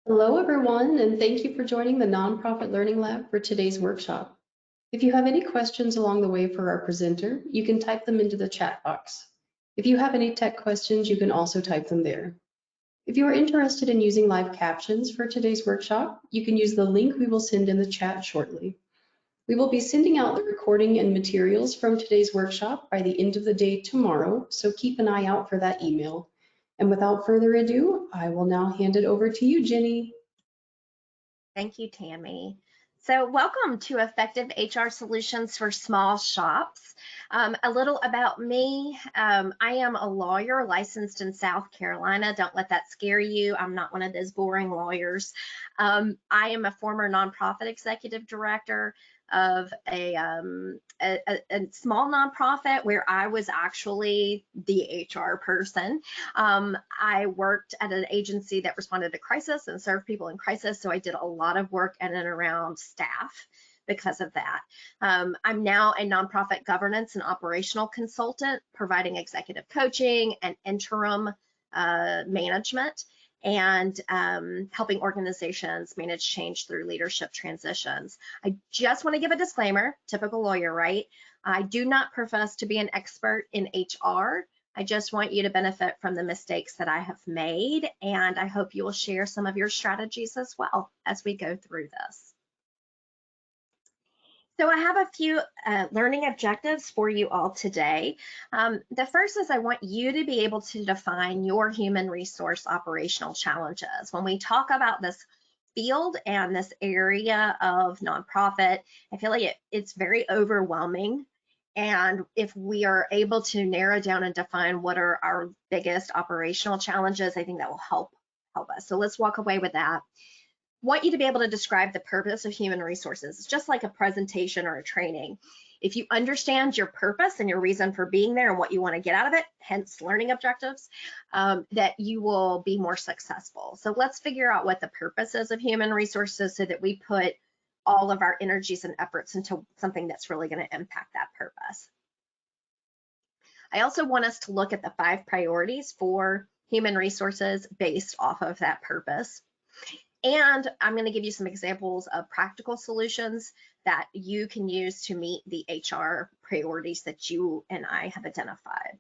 Hello, everyone, and thank you for joining the Nonprofit Learning Lab for today's workshop. If you have any questions along the way for our presenter, you can type them into the chat box. If you have any tech questions, you can also type them there. If you are interested in using live captions for today's workshop, you can use the link we will send in the chat shortly. We will be sending out the recording and materials from today's workshop by the end of the day tomorrow, so keep an eye out for that email. And without further ado, I will now hand it over to you, Jenny. Thank you, Tammy. So welcome to Effective HR Solutions for Small Shops. A little about me. I am a lawyer licensed in South Carolina. Don't let that scare you. I'm not one of those boring lawyers. I am a former nonprofit executive director of a small nonprofit where I was actually the HR person. I worked at an agency that responded to crisis and served people in crisis, so I did a lot of work in and around staff because of that. I'm now a nonprofit governance and operational consultant, providing executive coaching and interim management, and helping organizations manage change through leadership transitions. I just want to give a disclaimer, typical lawyer, right? I do not profess to be an expert in HR. I just want you to benefit from the mistakes that I have made, and I hope you will share some of your strategies as well as we go through this. So I have a few learning objectives for you all today. The first is I want you to be able to define your human resource operational challenges. When we talk about this field and this area of nonprofit, I feel like it's very overwhelming. And if we are able to narrow down and define what are our biggest operational challenges, I think that will help us. So let's walk away with that. Want you to be able to describe the purpose of human resources. It's just like a presentation or a training. If you understand your purpose and your reason for being there and what you want to get out of it, hence learning objectives, that you will be more successful. So let's figure out what the purpose is of human resources so that we put all of our energies and efforts into something that's really going to impact that purpose. I also want us to look at the 5 priorities for human resources based off of that purpose. And I'm going to give you some examples of practical solutions that you can use to meet the HR priorities that you and I have identified.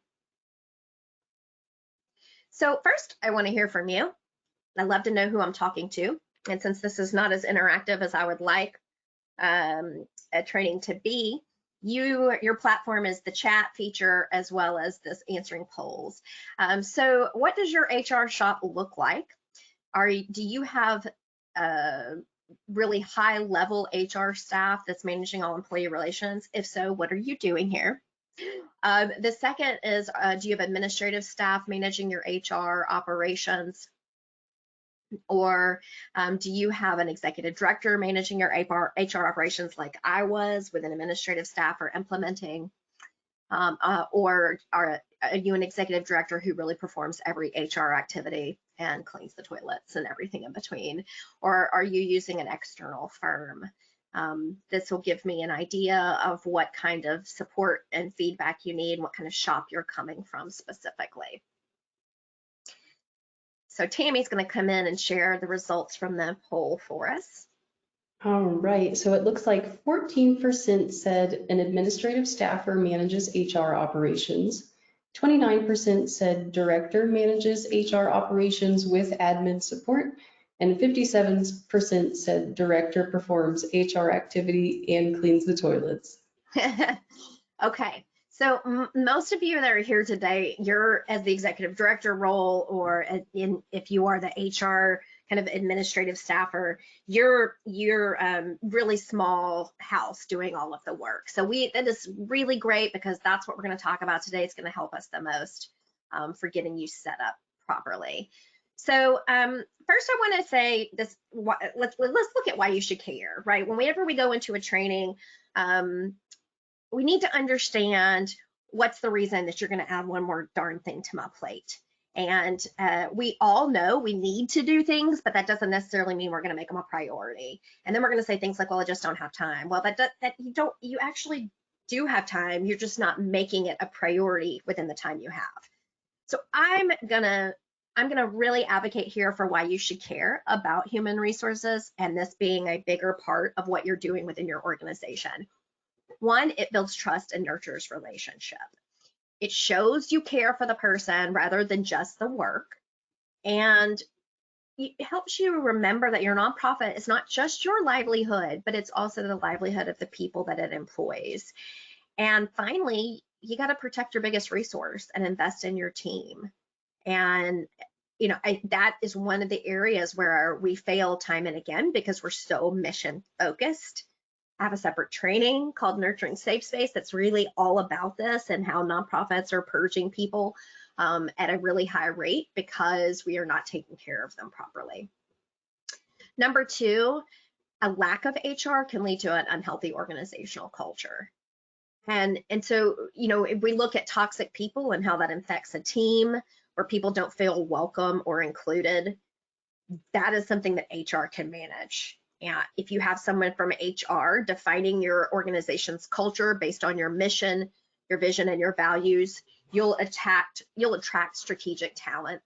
So first, I want to hear from you. I'd love to know who I'm talking to. And since this is not as interactive as I would like a training to be, your platform is the chat feature as well as this answering polls. So what does your HR shop look like? Do you have really high level HR staff that's managing all employee relations? If so, what are you doing here? The second is, do you have administrative staff managing your HR operations? Or do you have an executive director managing your HR operations like I was with an administrative staff or implementing? Or are you an executive director who really performs every HR activity and cleans the toilets and everything in between? Or are you using an external firm? This will give me an idea of what kind of support and feedback you need, what kind of shop you're coming from specifically. So Tammy's going to come in and share the results from the poll for us. All right, so it looks like 14% said an administrative staffer manages HR operations, 29% said director manages HR operations with admin support, and 57% said director performs HR activity and cleans the toilets. Okay, so most of you that are here today, you're as the executive director role, or if you are the HR kind of administrative staffer, you're really small house doing all of the work. So that is really great because that's what we're going to talk about today. It's going to help us the most for getting you set up properly. So first I want to say this, let's look at why you should care, right? Whenever we go into a training, we need to understand what's the reason that you're going to add one more darn thing to my plate. And we all know we need to do things, but that doesn't necessarily mean we're going to make them a priority. And then we're going to say things like, well, I just don't have time. Well, you actually do have time. You're just not making it a priority within the time you have. So I'm going to I'm going to really advocate here for why you should care about human resources and this being a bigger part of what you're doing within your organization. One, it builds trust and nurtures relationship. It shows you care for the person rather than just the work. And it helps you remember that your nonprofit is not just your livelihood, but it's also the livelihood of the people that it employs. And finally, you got to protect your biggest resource and invest in your team. And that is one of the areas where we fail time and again because we're so mission focused. I have a separate training called Nurturing Safe Space that's really all about this and how nonprofits are purging people at a really high rate because we are not taking care of them properly. Number two, a lack of HR can lead to an unhealthy organizational culture. And so, if we look at toxic people and how that affects a team where people don't feel welcome or included, that is something that HR can manage. And if you have someone from HR defining your organization's culture based on your mission, your vision, and your values, you'll attract strategic talent.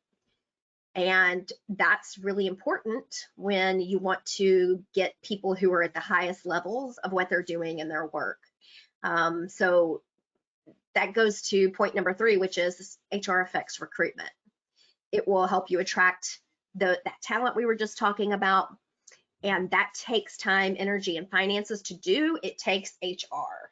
And that's really important when you want to get people who are at the highest levels of what they're doing in their work. So that goes to point number 3, which is HR affects recruitment. It will help you attract that talent we were just talking about. And that takes time, energy, and finances to do. It takes HR.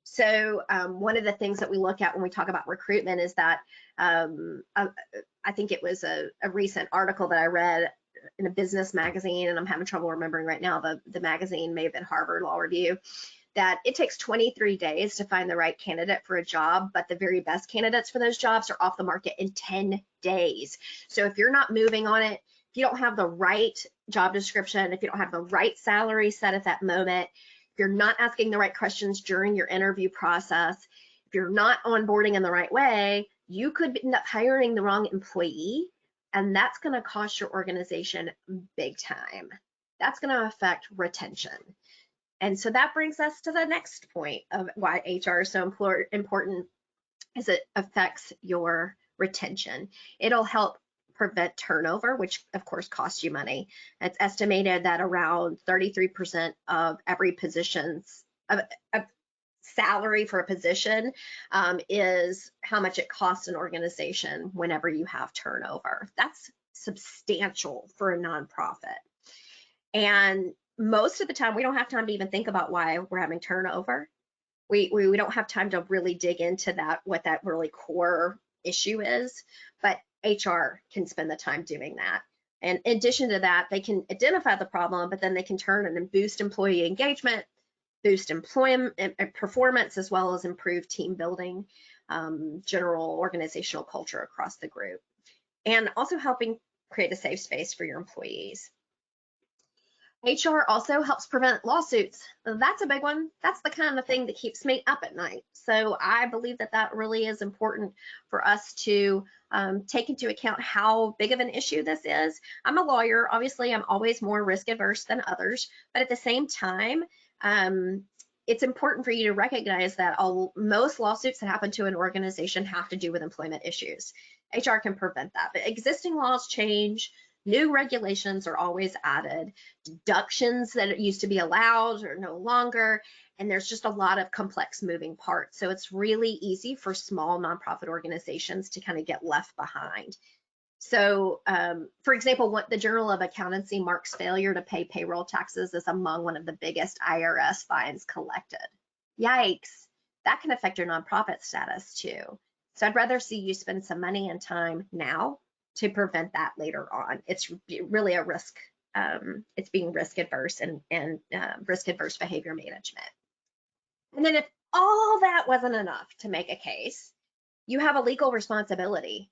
So one of the things that we look at when we talk about recruitment is that I think it was a recent article that I read in a business magazine, and I'm having trouble remembering right now, the magazine may have been Harvard Law Review, that it takes 23 days to find the right candidate for a job, but the very best candidates for those jobs are off the market in 10 days. So if you're not moving on it, if you don't have the right job description, if you don't have the right salary set at that moment, if you're not asking the right questions during your interview process, if you're not onboarding in the right way, you could end up hiring the wrong employee, and that's going to cost your organization big time. That's going to affect retention. And so that brings us to the next point of why HR is so important, is it affects your retention. It'll help prevent turnover, which of course costs you money. It's estimated that around 33% of every position's of salary for a position is how much it costs an organization whenever you have turnover. That's substantial for a nonprofit. And most of the time, we don't have time to even think about why we're having turnover. We don't have time to really dig into that, what that really core issue is, but HR can spend the time doing that. And in addition to that, they can identify the problem, but then they can turn and boost employee engagement, boost employment performance, as well as improve team building, general organizational culture across the group, and also helping create a safe space for your employees. HR also helps prevent lawsuits. That's a big one. That's the kind of thing that keeps me up at night. So I believe that that really is important for us to take into account how big of an issue this is. I'm a lawyer. Obviously, I'm always more risk averse than others, but at the same time, it's important for you to recognize that most lawsuits that happen to an organization have to do with employment issues. HR can prevent that, but existing laws change. New regulations are always added. Deductions that used to be allowed are no longer, and there's just a lot of complex moving parts. So it's really easy for small nonprofit organizations to kind of get left behind. So, for example, the Journal of Accountancy marks failure to pay payroll taxes as among one of the biggest IRS fines collected. Yikes, that can affect your nonprofit status too. So I'd rather see you spend some money and time now to prevent that later on. It's really a risk. It's being risk adverse and risk adverse behavior management. And then if all that wasn't enough to make a case, you have a legal responsibility,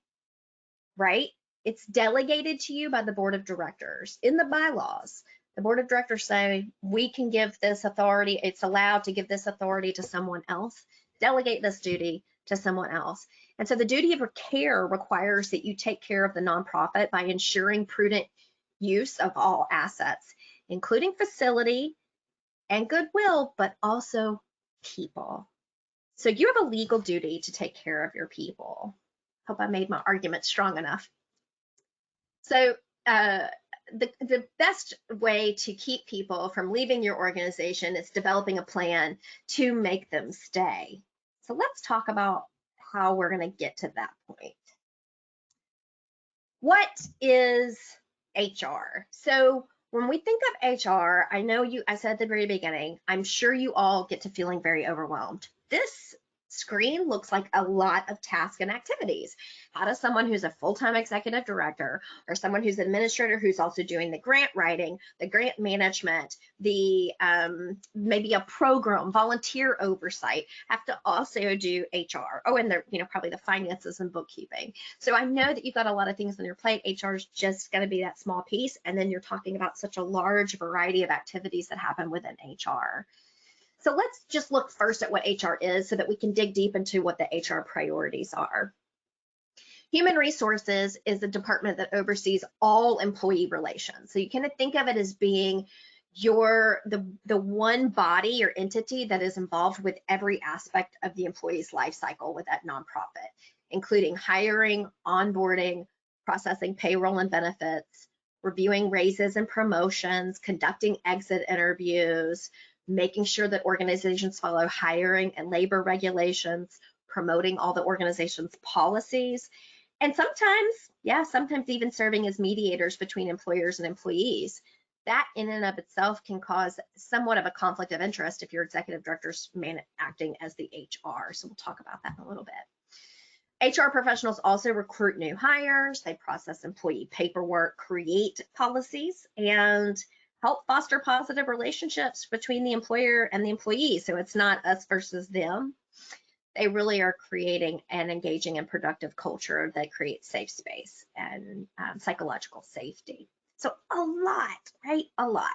right? It's delegated to you by the board of directors. In the bylaws, the board of directors say we can give this authority, it's allowed to give this authority to someone else, delegate this duty to someone else. And so the duty of care requires that you take care of the nonprofit by ensuring prudent use of all assets, including facility and goodwill, but also people. So you have a legal duty to take care of your people. Hope I made my argument strong enough. So the best way to keep people from leaving your organization is developing a plan to make them stay. So let's talk about how we're going to get to that point. What is HR? So when we think of HR, I said at the very beginning, I'm sure you all get to feeling very overwhelmed. This screen looks like a lot of tasks and activities. How does someone who's a full-time executive director or someone who's an administrator who's also doing the grant writing, the grant management, the maybe a program, volunteer oversight, have to also do HR? Oh, and they're, probably the finances and bookkeeping. So I know that you've got a lot of things on your plate. HR is just going to be that small piece. And then you're talking about such a large variety of activities that happen within HR. So let's just look first at what HR is so that we can dig deep into what the HR priorities are. Human resources is a department that oversees all employee relations. So you kind of think of it as being the one body or entity that is involved with every aspect of the employee's life cycle with that nonprofit, including hiring, onboarding, processing payroll and benefits, reviewing raises and promotions, conducting exit interviews, making sure that organizations follow hiring and labor regulations, promoting all the organization's policies, and sometimes even serving as mediators between employers and employees. That in and of itself can cause somewhat of a conflict of interest if your executive director's acting as the HR. So we'll talk about that in a little bit. HR professionals also recruit new hires, they process employee paperwork, create policies, and help foster positive relationships between the employer and the employee. So it's not us versus them. They really are creating an engaging and productive culture that creates safe space and psychological safety. So a lot, right? A lot.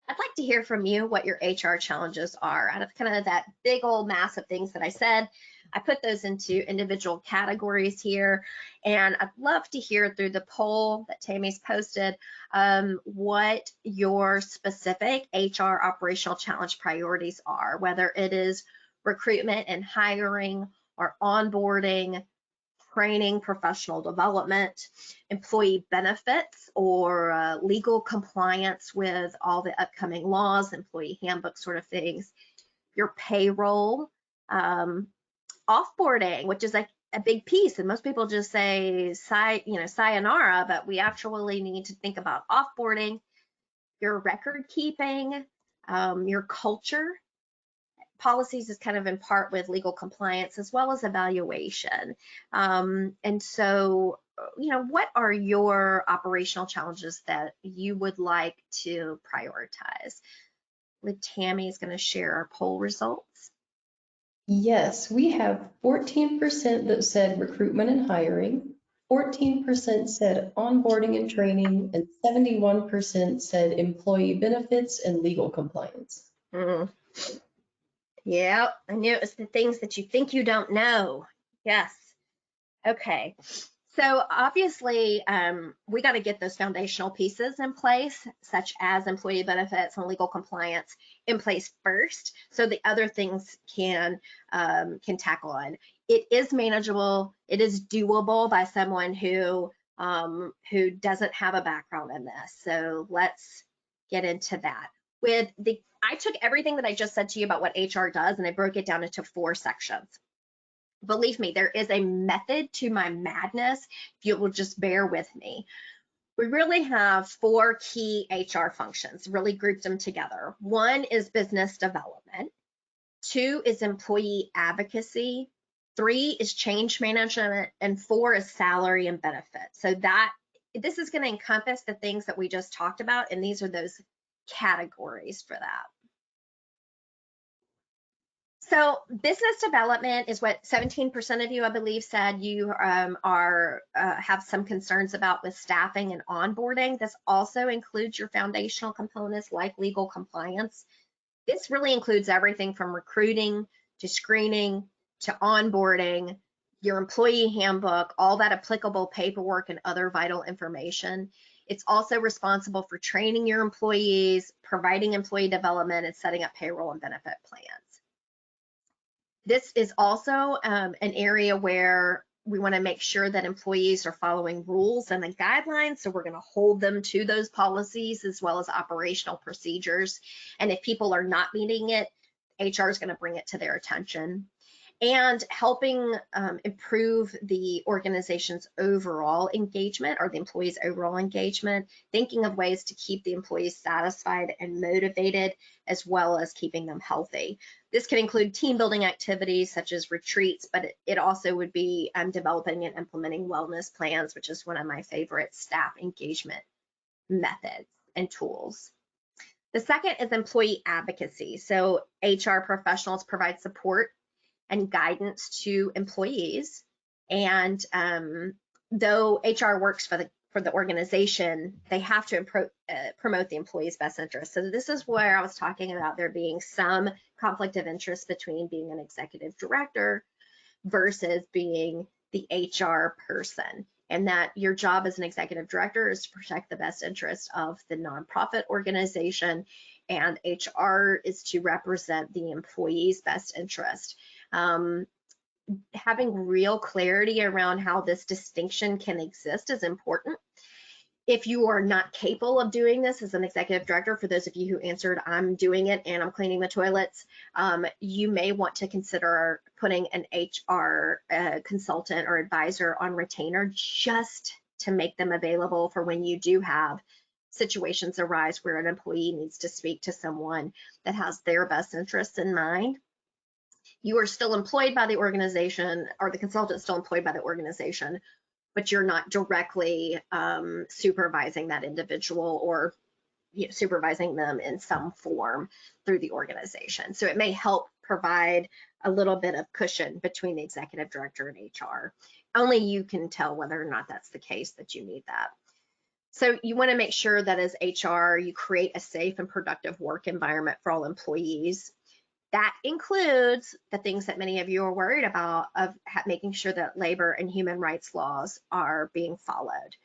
I'd like to hear from you what your HR challenges are. Out of kind of that big old mass of things that I said, I put those into individual categories here, and I'd love to hear through the poll that Tammy's posted what your specific HR operational challenge priorities are, whether it is recruitment and hiring or onboarding, training, professional development, employee benefits, or legal compliance with all the upcoming laws, employee handbook sort of things, your payroll, offboarding, which is like a big piece, and most people just say sayonara, but we actually need to think about offboarding, your record keeping, your culture. Policies is kind of in part with legal compliance as well as evaluation. And so, what are your operational challenges that you would like to prioritize? Tammy is going to share our poll results. Yes, we have 14% that said recruitment and hiring, 14% said onboarding and training, and 71% said employee benefits and legal compliance. Yeah, I knew it was the things that you think you don't know. Yes. Okay. So obviously, we got to get those foundational pieces in place, such as employee benefits and legal compliance in place first, so the other things can tackle on. It is manageable. It is doable by someone who doesn't have a background in this. So let's get into that. I took everything that I just said to you about what HR does, and I broke it down into 4 sections. Believe me, there is a method to my madness, if you will just bear with me. We really have 4 key HR functions, really grouped them together. 1 is business development. 2 is employee advocacy. 3 is change management, and 4 is salary and benefits. So this is going to encompass the things that we just talked about, and these are those categories for that. So business development is what 17% of you, I believe, said you have some concerns about with staffing and onboarding. This also includes your foundational components like legal compliance. This really includes everything from recruiting to screening to onboarding, your employee handbook, all that applicable paperwork and other vital information. It's also responsible for training your employees, providing employee development, and setting up payroll and benefit plans. This is also an area where we want to make sure that employees are following rules and the guidelines. So we're going to hold them to those policies as well as operational procedures. And if people are not meeting it, HR is going to bring it to their attention. And helping improve the organization's overall engagement or the employees' overall engagement, thinking of ways to keep the employees satisfied and motivated, as well as keeping them healthy. This can include team building activities such as retreats, but it also would be developing and implementing wellness plans, which is one of my favorite staff engagement methods and tools. The second is employee advocacy. So HR professionals provide support and guidance to employees. And though HR works for the organization, they have to promote the employee's best interest. So this is where I was talking about there being some conflict of interest between being an executive director versus being the HR person. And that your job as an executive director is to protect the best interest of the nonprofit organization, and HR is to represent the employee's best interest. Having real clarity around how this distinction can exist is important. If you are not capable of doing this as an executive director, for those of you who answered, I'm doing it and I'm cleaning the toilets, you may want to consider putting an HR consultant or advisor on retainer just to make them available for when you do have situations arise where an employee needs to speak to someone that has their best interests in mind. You are still employed by the organization, or the consultant is still employed by the organization, but you're not directly supervising that individual or supervising them in some form through the organization. So it may help provide a little bit of cushion between the executive director and HR. Only you can tell whether or not that's the case, that you need that. So you want to make sure that as HR, you create a safe and productive work environment for all employees. That includes the things that many of you are worried about, of making sure that labor and human rights laws are being followed,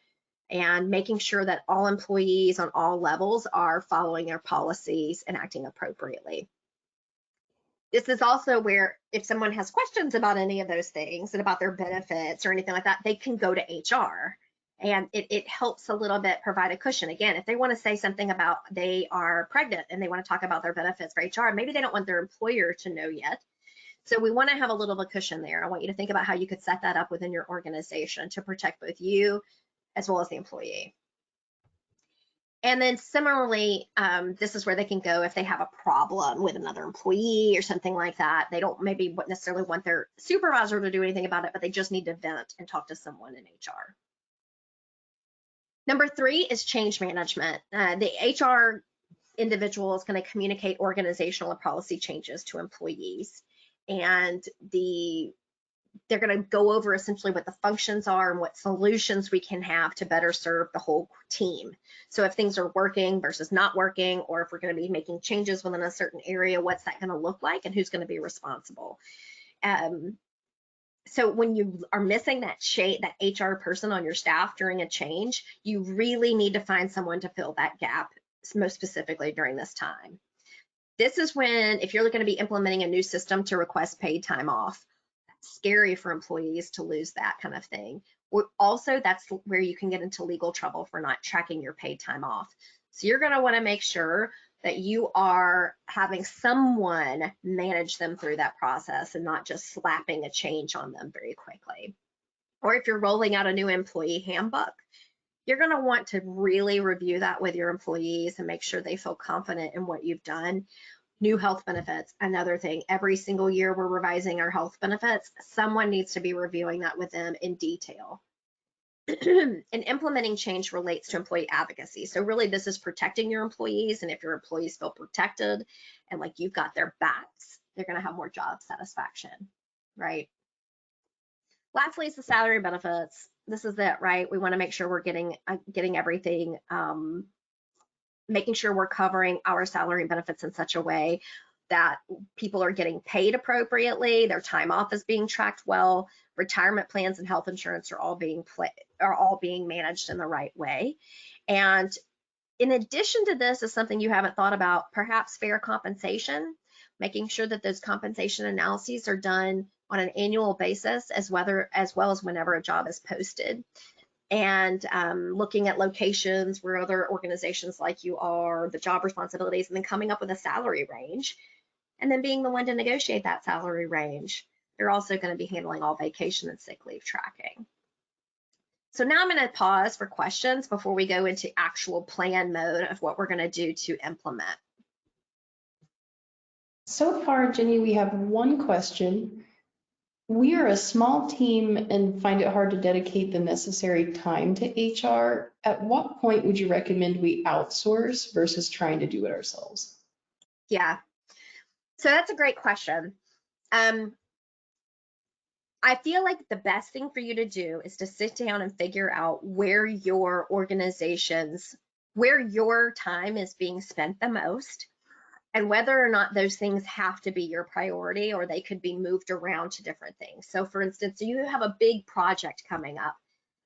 and making sure that all employees on all levels are following their policies and acting appropriately. This is also where, if someone has questions about any of those things and about their benefits or anything like that, they can go to HR. And it helps a little bit provide a cushion. Again, if they want to say something about they are pregnant and they want to talk about their benefits for HR, maybe they don't want their employer to know yet. So we want to have a little bit of cushion there. I want you to think about how you could set that up within your organization to protect both you as well as the employee. And then similarly, this is where they can go if they have a problem with another employee or something like that. They don't maybe necessarily want their supervisor to do anything about it, but they just need to vent and talk to someone in HR. Number 3 is change management. The HR individual is going to communicate organizational and policy changes to employees, and they're going to go over essentially what the functions are and what solutions we can have to better serve the whole team. So if things are working versus not working, or if we're going to be making changes within a certain area, what's that going to look like and who's going to be responsible? So when you are missing that HR person on your staff during a change, you really need to find someone to fill that gap, most specifically during this time. This is when, if you're going to be implementing a new system to request paid time off, that's scary for employees to lose that kind of thing. Also, that's where you can get into legal trouble for not tracking your paid time off. So you're going to want to make sure that you are having someone manage them through that process and not just slapping a change on them very quickly. Or if you're rolling out a new employee handbook, you're going to want to really review that with your employees and make sure they feel confident in what you've done. New health benefits, another thing. Every single year we're revising our health benefits. Someone needs to be reviewing that with them in detail. And implementing change relates to employee advocacy. So really this is protecting your employees, and if your employees feel protected and like you've got their backs, they're going to have more job satisfaction, right? Lastly is the salary and benefits. This is it, right? We want to make sure we're getting everything, making sure we're covering our salary and benefits in such a way that people are getting paid appropriately, their time off is being tracked well, retirement plans and health insurance are all being managed in the right way. And in addition to this is something you haven't thought about, perhaps fair compensation, making sure that those compensation analyses are done on an annual basis, as well as whenever a job is posted. And looking at locations where other organizations like you are, the job responsibilities, and then coming up with a salary range, and then being the one to negotiate that salary range. You're also going to be handling all vacation and sick leave tracking. So now I'm going to pause for questions before we go into actual plan mode of what we're going to do to implement. So far, Jenny, we have one question. We are a small team and find it hard to dedicate the necessary time to HR. At what point would you recommend we outsource versus trying to do it ourselves? Yeah, so that's a great question. I feel like the best thing for you to do is to sit down and figure out where your time is being spent the most, and whether or not those things have to be your priority or they could be moved around to different things. So for instance, you have a big project coming up,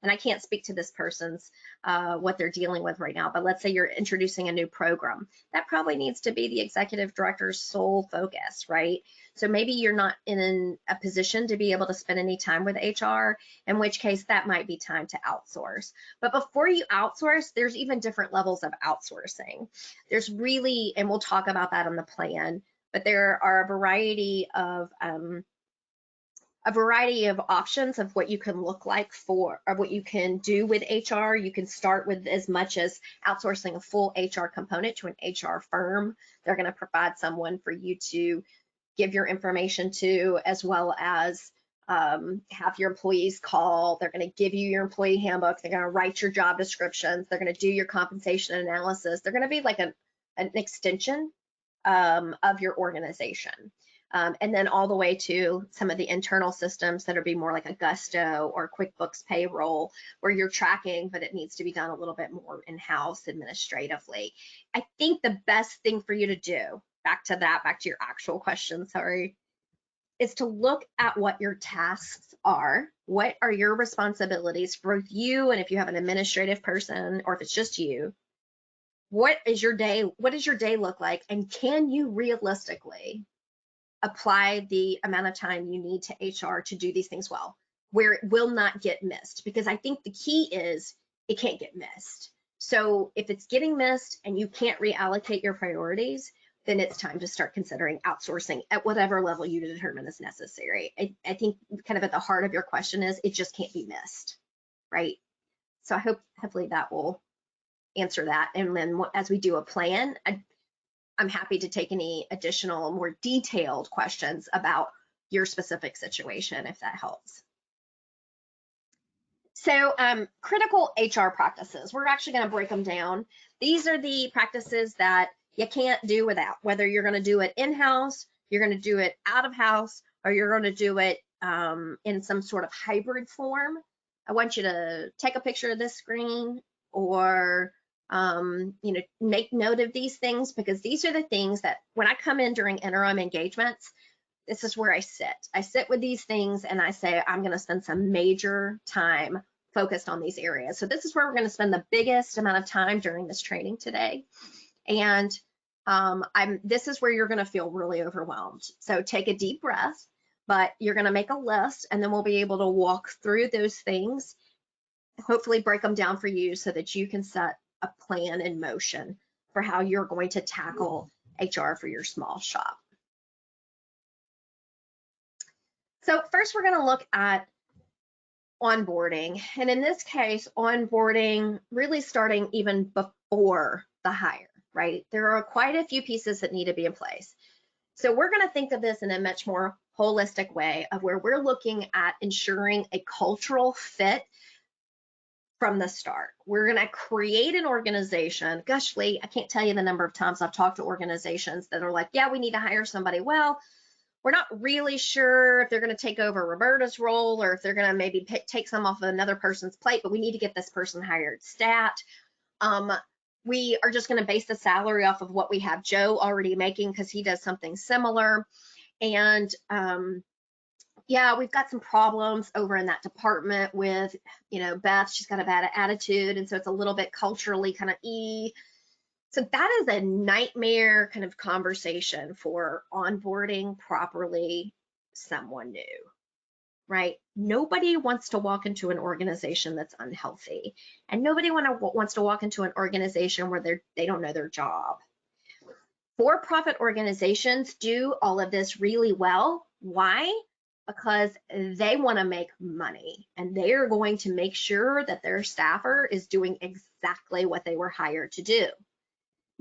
and I can't speak to this person's what they're dealing with right now, but let's say you're introducing a new program. That probably needs to be the executive director's sole focus, right? So maybe you're not in a position to be able to spend any time with HR, in which case that might be time to outsource. But before you outsource, there's even different levels of outsourcing. There's really, and we'll talk about that on the plan, but there are a variety of options of what you can look like or what you can do with HR. You can start with as much as outsourcing a full HR component to an HR firm. They're going to provide someone for you to give your information to, as well as have your employees call. They're going to give you your employee handbook. They're going to write your job descriptions. They're going to do your compensation analysis. They're going to be like an extension of your organization. And then all the way to some of the internal systems that would be more like a Gusto or QuickBooks Payroll, where you're tracking, but it needs to be done a little bit more in-house administratively. I think the best thing for you to do, back to your actual question, sorry, is to look at what your tasks are. What are your responsibilities for both you, and if you have an administrative person, or if it's just you, what does your day look like? And can you realistically apply the amount of time you need to HR to do these things well, where it will not get missed? Because I think the key is it can't get missed. So if it's getting missed and you can't reallocate your priorities, then it's time to start considering outsourcing at whatever level you determine is necessary. I think kind of at the heart of your question is it just can't be missed, right? So hopefully that will answer that. And then as we do a plan, I'm happy to take any additional, more detailed questions about your specific situation, if that helps. So critical HR practices, we're actually going to break them down. These are the practices that you can't do without, whether you're going to do it in-house, you're going to do it out of house, or you're going to do it in some sort of hybrid form. I want you to take a picture of this screen, or make note of these things, because these are the things that when I come in during interim engagements, this is where I sit. I sit with these things and I say, I'm going to spend some major time focused on these areas. So this is where we're going to spend the biggest amount of time during this training today. And this is where you're going to feel really overwhelmed. So take a deep breath, but you're going to make a list, and then we'll be able to walk through those things, hopefully break them down for you so that you can set a plan in motion for how you're going to tackle HR for your small shop. So first we're going to look at onboarding. And in this case, onboarding really starting even before the hire, right? There are quite a few pieces that need to be in place. So we're going to think of this in a much more holistic way, of where we're looking at ensuring a cultural fit from the start. We're going to create an organization. Gosh, Lee, I can't tell you the number of times I've talked to organizations that are like, yeah, we need to hire somebody. Well, we're not really sure if they're going to take over Roberta's role, or if they're going to maybe take some off of another person's plate, but we need to get this person hired stat. We are just going to base the salary off of what we have Joe already making, because he does something similar. And yeah, we've got some problems over in that department with, Beth. She's got a bad attitude, and so it's a little bit culturally kind of So that is a nightmare kind of conversation for onboarding properly someone new, right? Nobody wants to walk into an organization that's unhealthy, and nobody wants to walk into an organization where they don't know their job. For-profit organizations do all of this really well. Why? Because they want to make money, and they are going to make sure that their staffer is doing exactly what they were hired to do.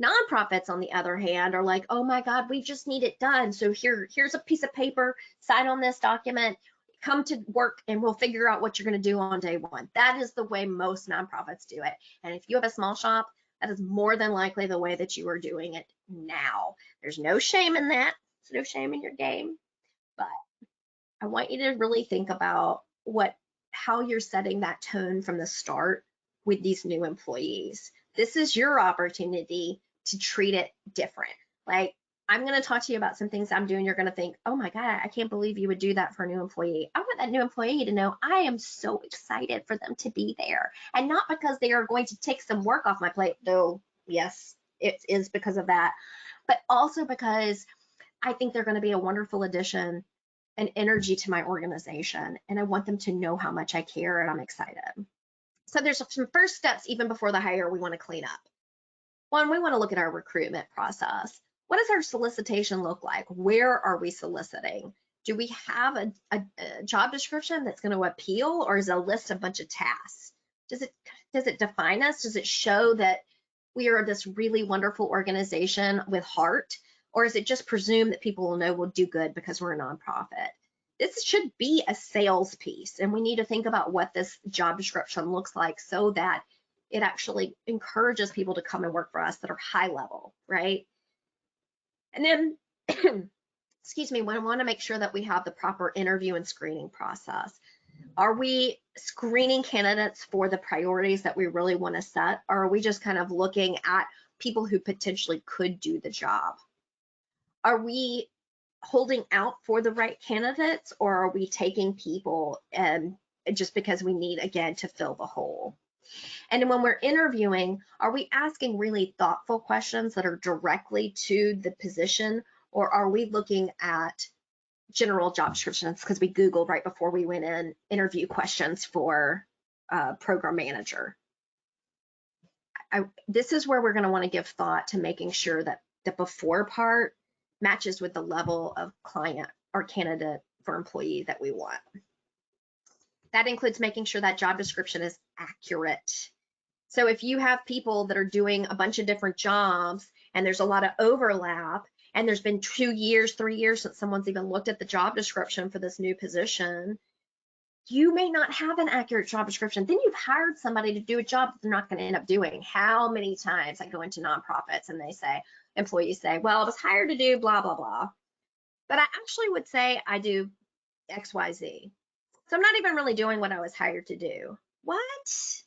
Nonprofits, on the other hand, are like, oh my God, we just need it done. So here's a piece of paper, sign on this document, come to work, and we'll figure out what you're going to do on day one. That is the way most nonprofits do it. And if you have a small shop, that is more than likely the way that you are doing it now. There's no shame in that. There's no shame in your game. But I want you to really think about how you're setting that tone from the start with these new employees. This is your opportunity to treat it different. Like, I'm going to talk to you about some things I'm doing. You're going to think, oh my God, I can't believe you would do that for a new employee. I want that new employee to know I am so excited for them to be there. And not because they are going to take some work off my plate, though, yes, it is because of that, but also because I think they're going to be a wonderful addition and energy to my organization. And I want them to know how much I care and I'm excited. So there's some first steps even before the hire we want to clean up. One, we want to look at our recruitment process. What does our solicitation look like? Where are we soliciting? Do we have a job description that's going to appeal, or is it a list of a bunch of tasks? Does it define us? Does it show that we are this really wonderful organization with heart? Or is it just presume that people will know we'll do good because we're a nonprofit? This should be a sales piece, and we need to think about what this job description looks like so that it actually encourages people to come and work for us that are high level, right? And then, excuse me, we want to make sure that we have the proper interview and screening process. Are we screening candidates for the priorities that we really want to set, or are we just kind of looking at people who potentially could do the job? Are we holding out for the right candidates, or are we taking people just because we need, again, to fill the hole? And when we're interviewing, are we asking really thoughtful questions that are directly to the position, or are we looking at general job descriptions because we Googled right before we went in interview questions for program manager? This is where we're going to want to give thought to making sure that the before part matches with the level of client or candidate for employee that we want. That includes making sure that job description is accurate. So if you have people that are doing a bunch of different jobs and there's a lot of overlap, and there's been 2 years, 3 years since someone's even looked at the job description for this new position, you may not have an accurate job description. Then you've hired somebody to do a job that they're not going to end up doing. How many times I go into nonprofits and employees say, well, I was hired to do blah, blah, blah. But I actually would say I do X, Y, Z. So I'm not even really doing what I was hired to do. What?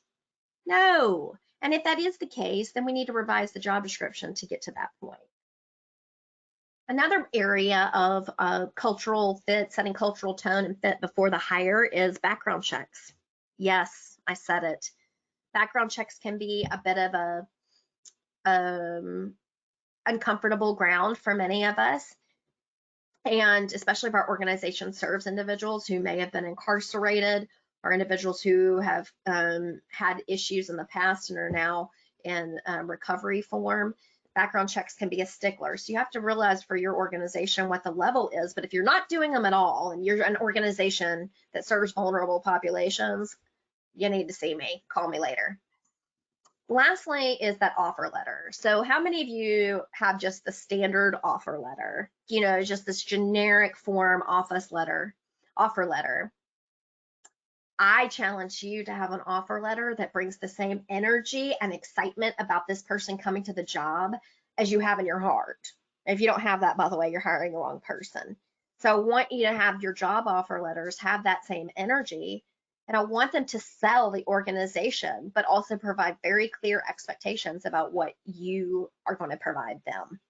No. And if that is the case, then we need to revise the job description to get to that point. Another area of cultural fit, setting cultural tone and fit before the hire is background checks. Yes, I said it. Background checks can be a bit of a uncomfortable ground for many of us. And especially if our organization serves individuals who may have been incarcerated, or individuals who have had issues in the past and are now in recovery form. Background checks can be a stickler. So you have to realize for your organization what the level is. But if you're not doing them at all, and you're an organization that serves vulnerable populations, you need to see me. Call me later. Lastly is that offer letter. So how many of you have just the standard offer letter? You know, just this generic form offer letter. I challenge you to have an offer letter that brings the same energy and excitement about this person coming to the job as you have in your heart. If you don't have that, by the way, you're hiring the wrong person. So I want you to have your job offer letters have that same energy, and I want them to sell the organization, but also provide very clear expectations about what you are going to provide them.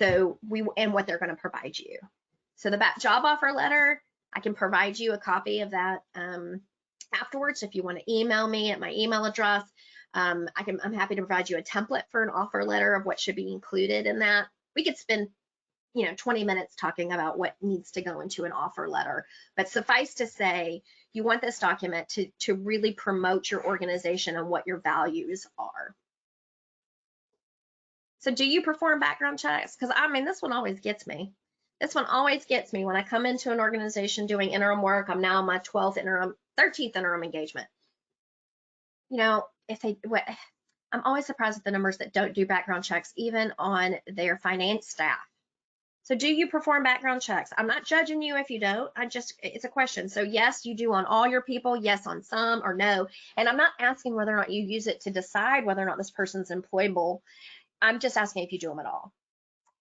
And what they're going to provide you. So the job offer letter, I can provide you a copy of that afterwards. If you want to email me at my email address, I'm happy to provide you a template for an offer letter of what should be included in that. We could spend 20 minutes talking about what needs to go into an offer letter. But suffice to say, you want this document to really promote your organization and what your values are. So do you perform background checks? Because this one always gets me. This one always gets me when I come into an organization doing interim work. I'm now on my 13th interim engagement. I'm always surprised at the numbers that don't do background checks, even on their finance staff. So do you perform background checks? I'm not judging you if you don't. It's a question. So yes, you do on all your people, yes on some, or no. And I'm not asking whether or not you use it to decide whether or not this person's employable. I'm just asking if you do them at all.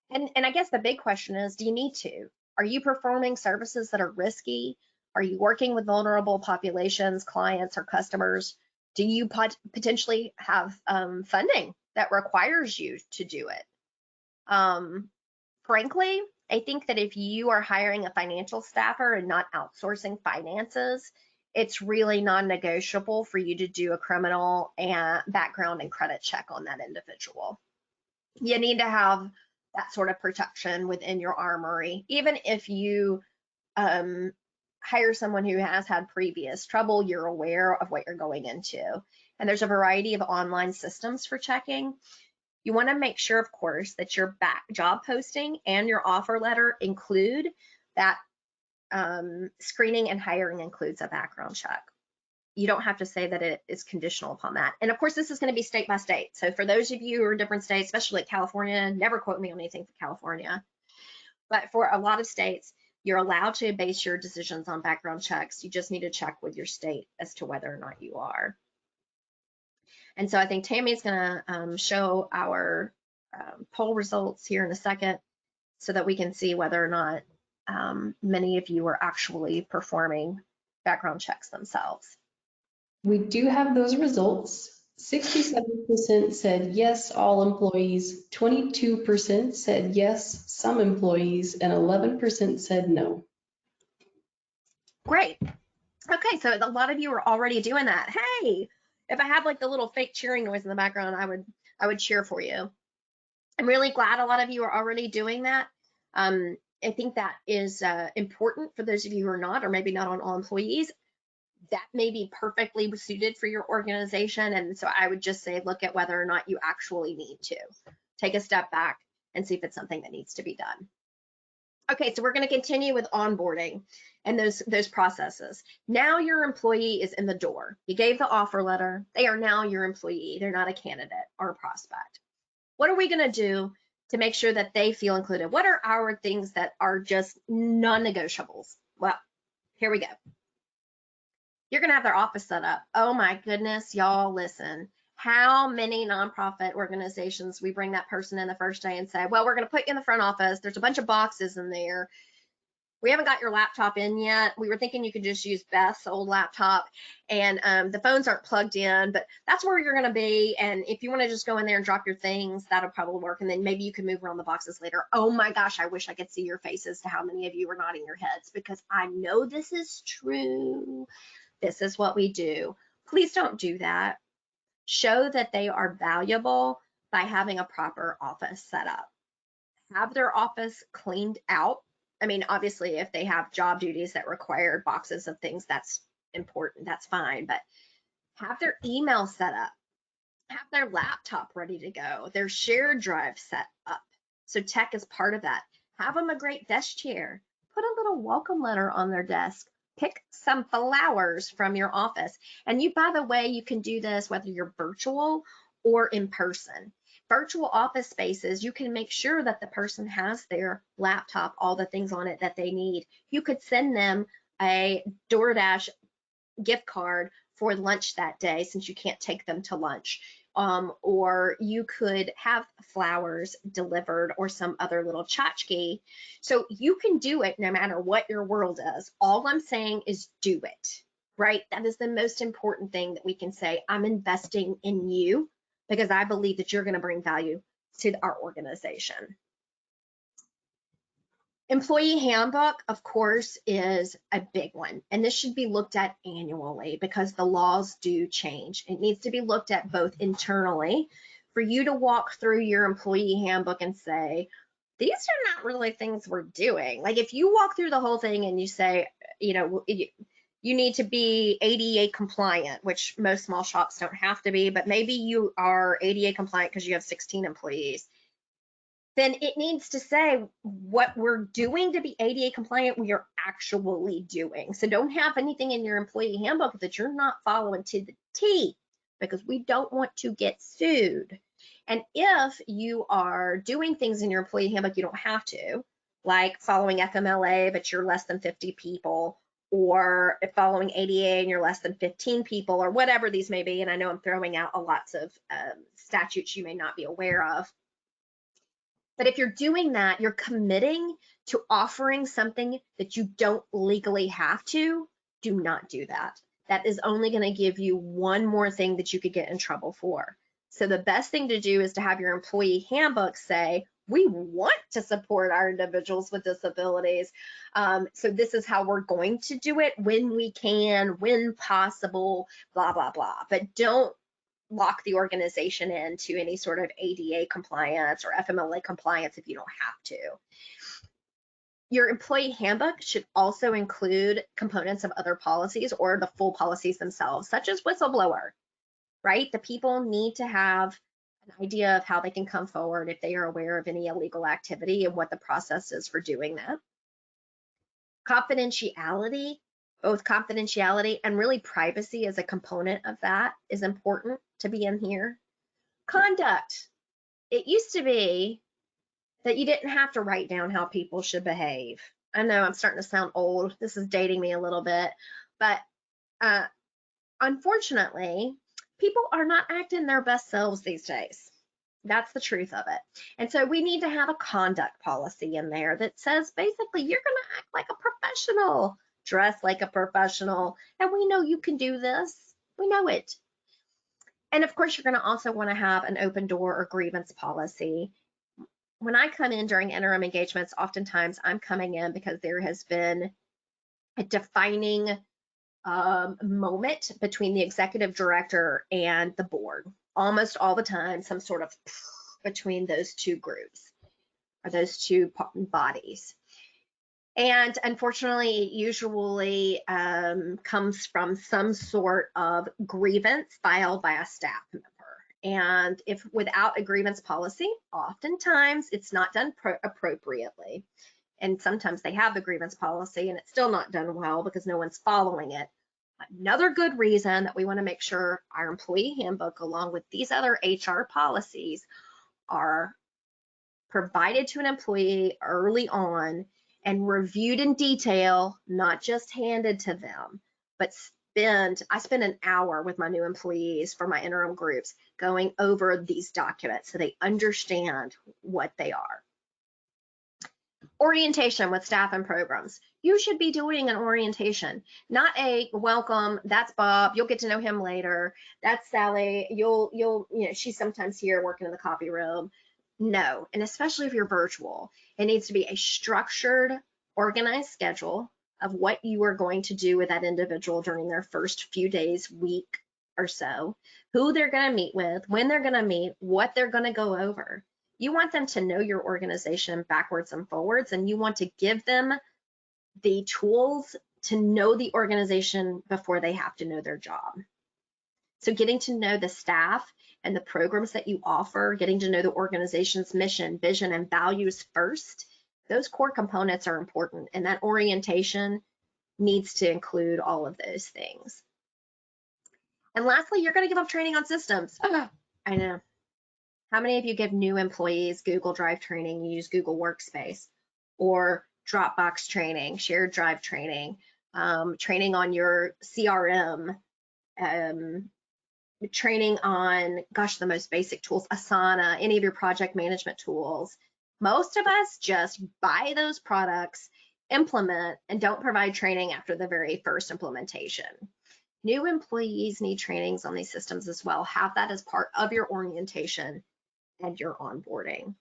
And I guess the big question is, do you need to? Are you performing services that are risky? Are you working with vulnerable populations, clients, or customers? Do you potentially have funding that requires you to do it? Frankly, I think that if you are hiring a financial staffer and not outsourcing finances, it's really non-negotiable for you to do a criminal and background and credit check on that individual. You need to have that sort of protection within your armory, even if you hire someone who has had previous trouble, you're aware of what you're going into. And there's a variety of online systems for checking. You want to make sure, of course, that your job posting and your offer letter include that screening and hiring includes a background check. You don't have to say that it is conditional upon that. And of course, this is going to be state by state. So for those of you who are in different states, especially like California, never quote me on anything for California. But for a lot of states, you're allowed to base your decisions on background checks. You just need to check with your state as to whether or not you are. And so I think Tammy's going to show our poll results here in a second so that we can see whether or not many of you are actually performing background checks themselves. We do have those results. 67% said yes, all employees, 22% said yes, some employees, and 11% said no. Great. Okay, so a lot of you are already doing that. Hey, if I had like the little fake cheering noise in the background, I would cheer for you. I'm really glad a lot of you are already doing that. I think that is important for those of you who are not, or maybe not on all employees. That may be perfectly suited for your organization. And so I would just say, look at whether or not you actually need to. Take a step back and see if it's something that needs to be done. Okay, so we're going to continue with onboarding and those processes. Now your employee is in the door. You gave the offer letter. They are now your employee. They're not a candidate or a prospect. What are we going to do to make sure that they feel included? What are our things that are just non-negotiables? Well, here we go. You're going to have their office set up. Oh my goodness, y'all, listen. How many nonprofit organizations we bring that person in the first day and say, well, we're going to put you in the front office. There's a bunch of boxes in there. We haven't got your laptop in yet. We were thinking you could just use Beth's old laptop, and the phones aren't plugged in, but that's where you're going to be. And if you want to just go in there and drop your things, that'll probably work. And then maybe you can move around the boxes later. Oh my gosh, I wish I could see your faces to how many of you are nodding your heads, because I know this is true. This is what we do. Please don't do that. Show that they are valuable by having a proper office set up. Have their office cleaned out. I mean, obviously, if they have job duties that require boxes of things, that's important, that's fine, but have their email set up, have their laptop ready to go, their shared drive set up. So tech is part of that. Have them a great desk chair. Put a little welcome letter on their desk. Pick some flowers from your office. And you, by the way, you can do this whether you're virtual or in person. Virtual office spaces, you can make sure that the person has their laptop, all the things on it that they need. You could send them a DoorDash gift card for lunch that day, since you can't take them to lunch. Or you could have flowers delivered or some other little tchotchke. So you can do it no matter what your world is. All I'm saying is do it, right? That is the most important thing that we can say. I'm investing in you because I believe that you're going to bring value to our organization. Employee handbook, of course, is a big one, and this should be looked at annually because the laws do change. It needs to be looked at both internally for you to walk through your employee handbook and say, these are not really things we're doing. Like if you walk through the whole thing and you say, you need to be ADA compliant, which most small shops don't have to be, but maybe you are ADA compliant because you have 16 employees, then it needs to say what we're doing to be ADA compliant, we are actually doing. So don't have anything in your employee handbook that you're not following to the T, because we don't want to get sued. And if you are doing things in your employee handbook you don't have to, like following FMLA, but you're less than 50 people, or following ADA and you're less than 15 people, or whatever these may be, and I know I'm throwing out lots of statutes you may not be aware of. But if you're doing that, you're committing to offering something that you don't legally have to. Do not do that. That is only going to give you one more thing that you could get in trouble for. So the best thing to do is to have your employee handbook say, we want to support our individuals with disabilities. So this is how we're going to do it when we can, when possible, blah, blah, blah. But don't lock the organization into any sort of ADA compliance or FMLA compliance if you don't have to. Your employee handbook should also include components of other policies or the full policies themselves, such as whistleblower, right? The people need to have an idea of how they can come forward if they are aware of any illegal activity and what the process is for doing that. Confidentiality, both confidentiality and really privacy as a component of that is important to be in here. Conduct. It used to be that you didn't have to write down how people should behave. I know I'm starting to sound old. This is dating me a little bit, but unfortunately, people are not acting their best selves these days. That's the truth of it. And so we need to have a conduct policy in there that says basically you're going to act like a professional, dress like a professional, and we know you can do this. We know it. And of course, you're going to also want to have an open door or grievance policy. When I come in during interim engagements, oftentimes I'm coming in because there has been a defining moment between the executive director and the board. Almost all the time, some sort of between those two groups or those two bodies. And unfortunately, it usually comes from some sort of grievance filed by a staff member. And if without a grievance policy, oftentimes it's not done appropriately. And sometimes they have the grievance policy and it's still not done well because no one's following it. Another good reason that we want to make sure our employee handbook, along with these other HR policies, are provided to an employee early on and reviewed in detail, not just handed to them, but I spend an hour with my new employees for my interim groups going over these documents so they understand what they are. Orientation with staff and programs. You should be doing an orientation, not a welcome, that's Bob, you'll get to know him later. That's Sally, she's sometimes here working in the copy room. No, and especially if you're virtual, it needs to be a structured, organized schedule of what you are going to do with that individual during their first few days, week or so, who they're going to meet with, when they're going to meet, what they're going to go over. You want them to know your organization backwards and forwards, and you want to give them the tools to know the organization before they have to know their job. So getting to know the staff and the programs that you offer, getting to know the organization's mission, vision, and values first, those core components are important, and that orientation needs to include all of those things. And lastly, you're going to give them training on systems. I know. How many of you give new employees Google Drive training, you use Google Workspace, or Dropbox training, shared drive training, training on your CRM, training on, gosh, the most basic tools, Asana, any of your project management tools? Most of us just buy those products, implement, and don't provide training after the very first implementation. New employees need trainings on these systems as well. Have that as part of your orientation and your onboarding.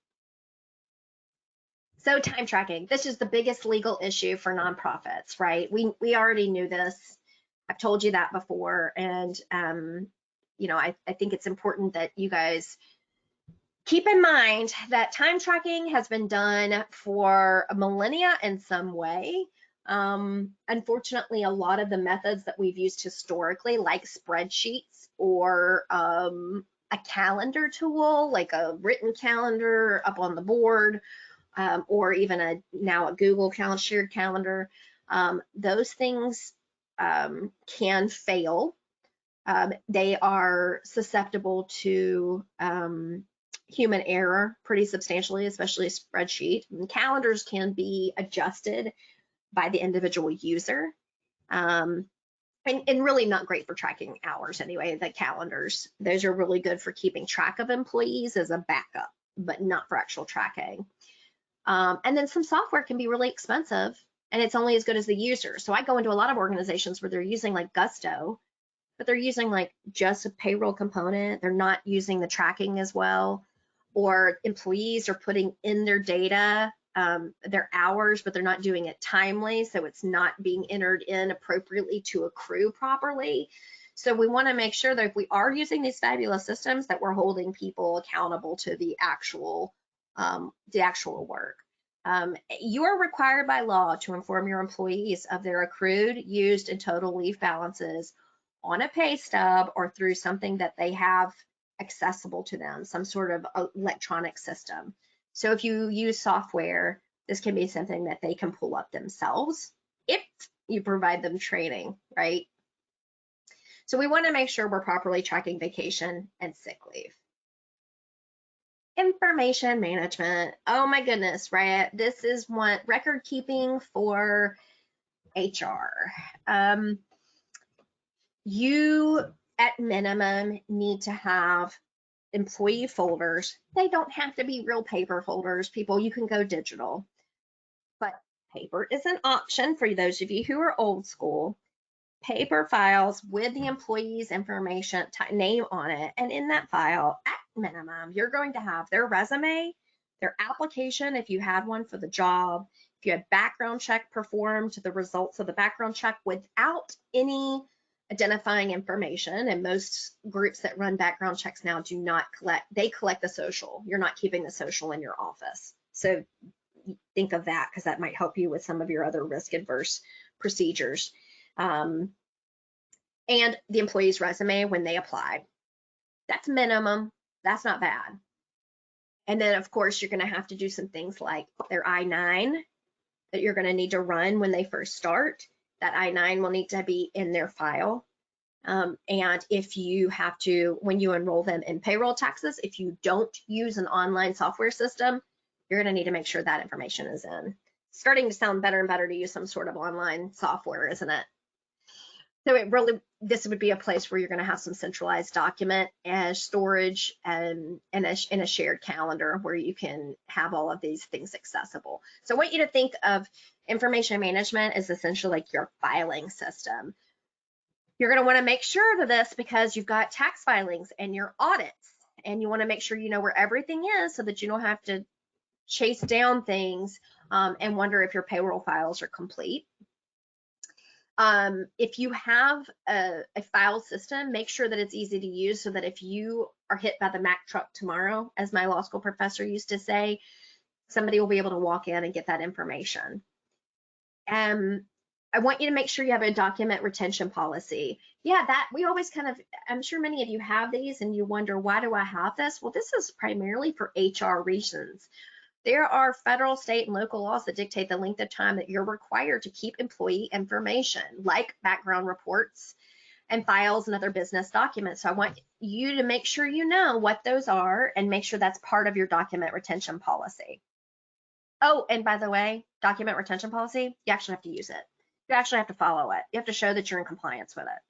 So time tracking, this is the biggest legal issue for nonprofits, right? We already knew this. I've told you that before. And, I think it's important that you guys Keep in mind that time tracking has been done for millennia in some way. Unfortunately, a lot of the methods that we've used historically, like spreadsheets or a calendar tool, like a written calendar up on the board, or even now a Google Calendar, shared calendar, those things can fail. They are susceptible to human error pretty substantially, especially a spreadsheet. And calendars can be adjusted by the individual user. And really not great for tracking hours anyway, the calendars. Those are really good for keeping track of employees as a backup, but not for actual tracking. And then some software can be really expensive and it's only as good as the user. So I go into a lot of organizations where they're using like Gusto, but they're using like just a payroll component. They're not using the tracking as well, or employees are putting in their data, their hours, but they're not doing it timely. So it's not being entered in appropriately to accrue properly. So we want to make sure that if we are using these fabulous systems, that we're holding people accountable to the actual work. You are required by law to inform your employees of their accrued, used, and total leave balances on a pay stub or through something that they have accessible to them, some sort of electronic system. So if you use software, this can be something that they can pull up themselves if you provide them training, right? So we want to make sure we're properly tracking vacation and sick leave. Information management. Oh my goodness, right? This is what record keeping for HR. You at minimum need to have employee folders. They don't have to be real paper folders, people. You can go digital, but paper is an option for those of you who are old school. Paper files with the employee's information, name on it, and in that file, at minimum, you're going to have their resume, their application if you had one for the job, if you had background check performed, the results of the background check without any identifying information. And most groups that run background checks now do not collect, they collect the social. You're not keeping the social in your office. So think of that because that might help you with some of your other risk adverse procedures. And the employee's resume when they apply. That's minimum. That's not bad. And then, of course, you're going to have to do some things like their I-9 that you're going to need to run when they first start. That I-9 will need to be in their file. And if you have to, when you enroll them in payroll taxes, if you don't use an online software system, you're going to need to make sure that information is in. It's starting to sound better and better to use some sort of online software, isn't it? So it really, this would be a place where you're going to have some centralized document as storage and in a shared calendar where you can have all of these things accessible. So I want you to think of information management as essentially like your filing system. You're going to want to make sure of this because you've got tax filings and your audits, and you want to make sure you know where everything is so that you don't have to chase down things and wonder if your payroll files are complete. If you have a file system, make sure that it's easy to use so that if you are hit by the Mack truck tomorrow, as my law school professor used to say, somebody will be able to walk in and get that information. I want you to make sure you have a document retention policy. Yeah, that we always kind of, I'm sure many of you have these and you wonder, why do I have this? Well, this is primarily for HR reasons. There are federal, state, and local laws that dictate the length of time that you're required to keep employee information, like background reports and files and other business documents. So I want you to make sure you know what those are and make sure that's part of your document retention policy. Oh, and by the way, document retention policy, you actually have to use it. You actually have to follow it. You have to show that you're in compliance with it.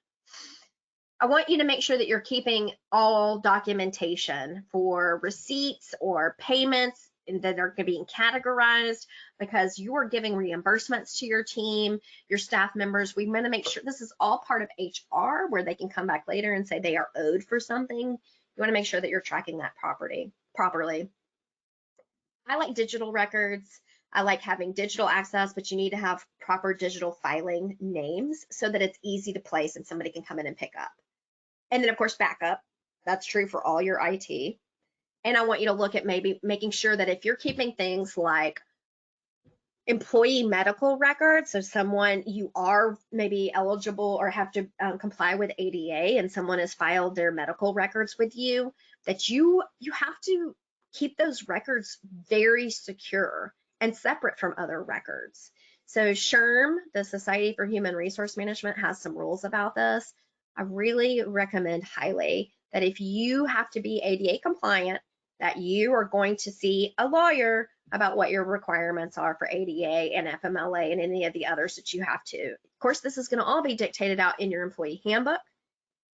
I want you to make sure that you're keeping all documentation for receipts or payments and that are being categorized because you are giving reimbursements to your team, your staff members. We want to make sure this is all part of HR where they can come back later and say they are owed for something. You want to make sure that you're tracking that properly. I like digital records. I like having digital access, but you need to have proper digital filing names so that it's easy to place and somebody can come in and pick up. And then of course, backup. That's true for all your IT. And I want you to look at maybe making sure that if you're keeping things like employee medical records, so someone you are maybe eligible or have to comply with ADA and someone has filed their medical records with you, that you have to keep those records very secure and separate from other records. So SHRM, the Society for Human Resource Management, has some rules about this. I really recommend highly that if you have to be ADA compliant, that you are going to see a lawyer about what your requirements are for ADA and FMLA and any of the others that you have to. Of course, this is going to all be dictated out in your employee handbook,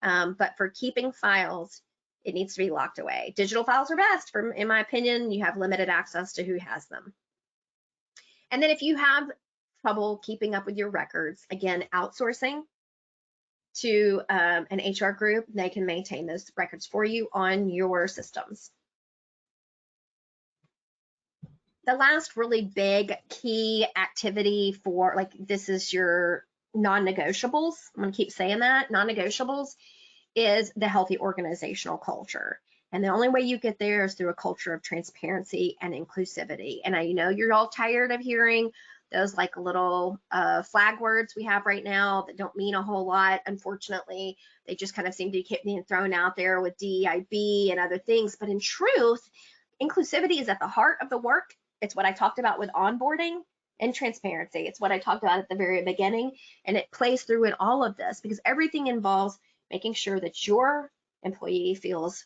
but for keeping files, it needs to be locked away. Digital files are best, in my opinion. You have limited access to who has them. And then if you have trouble keeping up with your records, again, outsourcing to an HR group, they can maintain those records for you on your systems. The last really big key activity for, like, this is your non-negotiables, I'm gonna keep saying that, non-negotiables, is the healthy organizational culture. And the only way you get there is through a culture of transparency and inclusivity. And I know you're all tired of hearing those like little flag words we have right now that don't mean a whole lot. Unfortunately, they just kind of seem to keep being thrown out there with DEIB and other things. But in truth, inclusivity is at the heart of the work. It's what I talked about with onboarding and transparency. It's what I talked about at the very beginning, and it plays through in all of this because everything involves making sure that your employee feels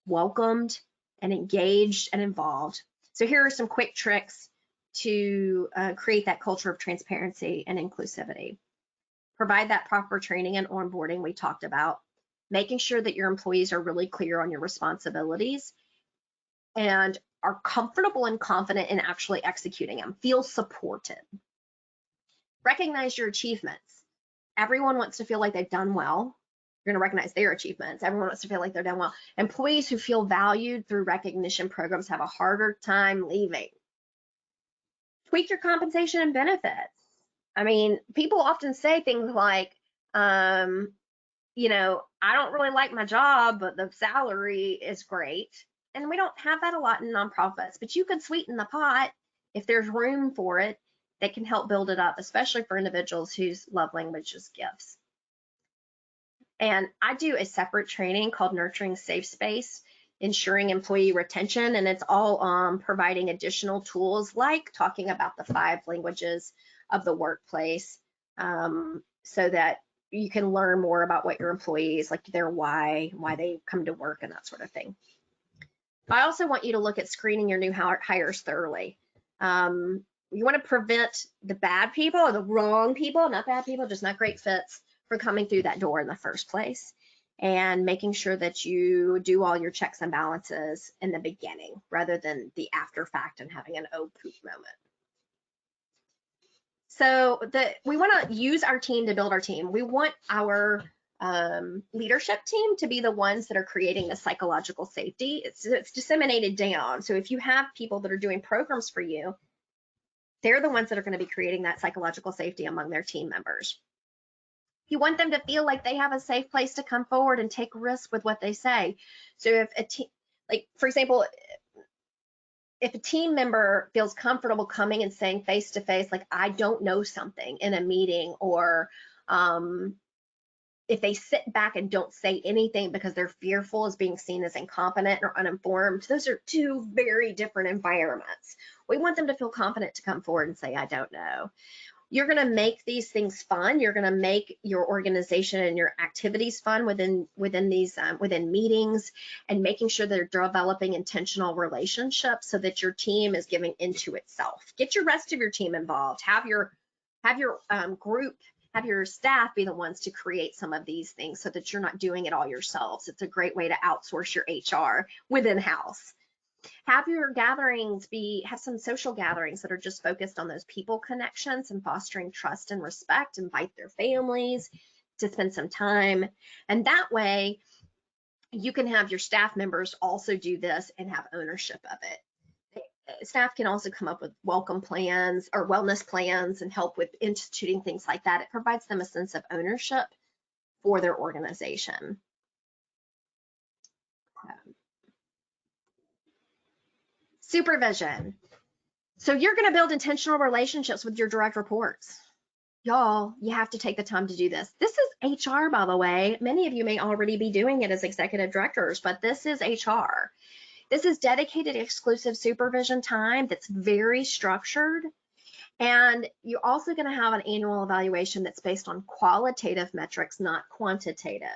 welcomed and engaged and involved. So here are some quick tricks to create that culture of transparency and inclusivity. Provide that proper training and onboarding we talked about, making sure that your employees are really clear on your responsibilities and are comfortable and confident in actually executing them, feel supported. Recognize your achievements. Everyone wants to feel like they've done well. You're going to recognize their achievements. Everyone wants to feel like they're done well. Employees who feel valued through recognition programs have a harder time leaving. Tweak your compensation and benefits. I mean, people often say things like, you know, I don't really like my job, but the salary is great. And we don't have that a lot in nonprofits, but you could sweeten the pot if there's room for it that can help build it up, especially for individuals whose love language is gifts. And I do a separate training called Nurturing Safe Space, ensuring employee retention, and it's all providing additional tools like talking about the 5 languages of the workplace, so that you can learn more about what your employees, like their why they come to work and that sort of thing. I also want you to look at screening your new hires thoroughly. You want to prevent the bad people or the wrong people, not bad people, just not great fits, from coming through that door in the first place, and making sure that you do all your checks and balances in the beginning rather than the after fact and having an oh poop moment. So we want to use our team to build our team. We want our leadership team to be the ones that are creating the psychological safety. It's disseminated down. So if you have people that are doing programs for you, they're the ones that are going to be creating that psychological safety among their team members. You want them to feel like they have a safe place to come forward and take risks with what they say. So if a team, like for example, if a team member feels comfortable coming and saying face to face, like I don't know something in a meeting, or if they sit back and don't say anything because they're fearful as being seen as incompetent or uninformed, those are 2 very different environments. We want them to feel confident to come forward and say, I don't know. You're going to make these things fun. You're going to make your organization and your activities fun within these within meetings, and making sure that they're developing intentional relationships so that your team is giving into itself. Get your rest of your team involved. Have your group, have your staff be the ones to create some of these things so that you're not doing it all yourselves. It's a great way to outsource your HR within house. Have your gatherings have some social gatherings that are just focused on those people connections and fostering trust and respect. Invite their families to spend some time. And that way you can have your staff members also do this and have ownership of it. Staff can also come up with welcome plans or wellness plans and help with instituting things like that. It provides them a sense of ownership for their organization. Supervision. So you're going to build intentional relationships with your direct reports. Y'all, you have to take the time to do this. This is HR, by the way. Many of you may already be doing it as executive directors, but this is HR. This is dedicated exclusive supervision time that's very structured. And you're also going to have an annual evaluation that's based on qualitative metrics, not quantitative.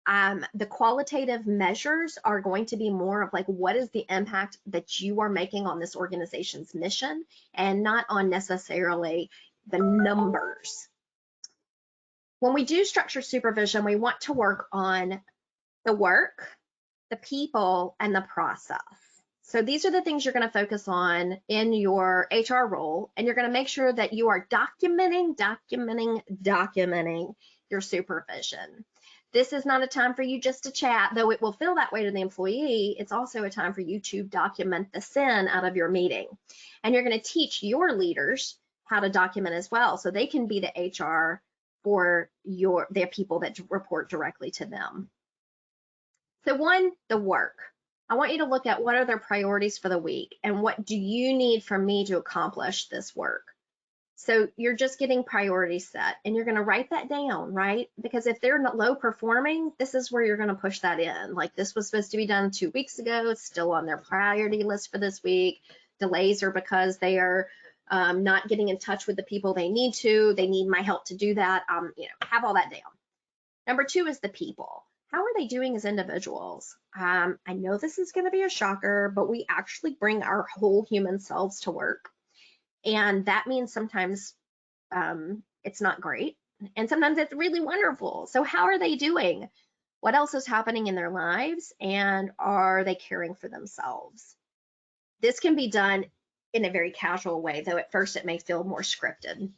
The qualitative measures are going to be more of like, what is the impact that you are making on this organization's mission, and not on necessarily the numbers. When we do structured supervision, we want to work on the work, the people, and the process. So these are the things you're going to focus on in your HR role, and you're going to make sure that you are documenting your supervision. This is not a time for you just to chat, though it will feel that way to the employee. It's also a time for you to document the sin out of your meeting. And you're going to teach your leaders how to document as well, so they can be the HR for their people that report directly to them. So one, the work. I want you to look at what are their priorities for the week, and what do you need from me to accomplish this work. So you're just getting priorities set, and you're going to write that down, right? Because if they're low performing, this is where you're going to push that in. Like, this was supposed to be done 2 weeks ago. It's still on their priority list for this week. Delays are because they are not getting in touch with the people they need to. They need my help to do that. Have all that down. Number 2 is the people. How are they doing as individuals? I know this is going to be a shocker, but we actually bring our whole human selves to work. And that means sometimes it's not great, and sometimes it's really wonderful. So how are they doing? What else is happening in their lives? And are they caring for themselves? This can be done in a very casual way, though at first it may feel more scripted.